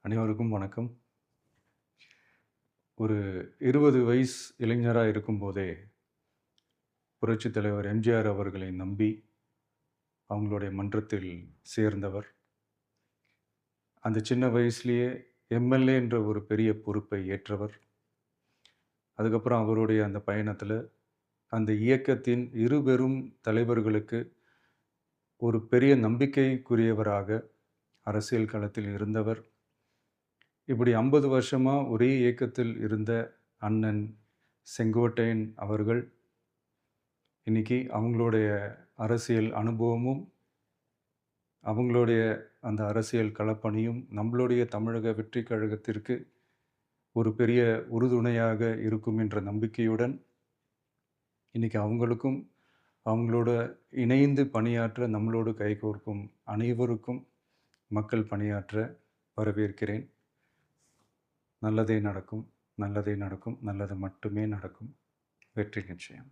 அனைவருக்கும் வணக்கம். ஒரு 20 வயசு இளைஞரா இருக்கும்போதே, புரட்சித் தலைவர் எம்ஜிஆர் அவர்களை நம்பி, அவங்களுடைய மன்றத்தில் சேர்ந்தவர். அந்த சின்ன வயசுலயே எம்.எல்.ஏ. என்ற ஒரு பெரிய பொறுப்பை ஏற்றவர். அதுக்கப்புறம் அவருடைய அந்த பயணத்தில, அந்த இயக்கத்தின் இருபெரும் தலைவர்களுக்கு ஒரு பெரிய நம்பிக்கைக்குரியவராக அரசியல் களத்தில் இருந்தவர். இப்படி 50 வருஷமா ஒரே இயக்கத்தில் இருந்த அண்ணன் செங்கோட்டையன் அவர்கள், இன்னைக்கு அவங்களுடைய அரசியல் அனுபவமும், அவங்களுடைய அந்த அரசியல் களப்பணியும் நம்மளுடைய தமிழக வெற்றிக் கழகத்திற்கு ஒரு பெரிய உறுதுணையாக இருக்கும் என்ற நம்பிக்கையுடன், இன்னைக்கு அவங்களுக்கும், அவங்களோட இணைந்து பணியாற்ற நம்மளோடு கைகோர்க்கும் அனைவருக்கும் மக்கள் பணியாற்ற வரவேற்கிறேன். நல்லதே நடக்கும், நல்லதே நடக்கும், நல்லது மட்டுமே நடக்கும். வெற்றி நிச்சயம்.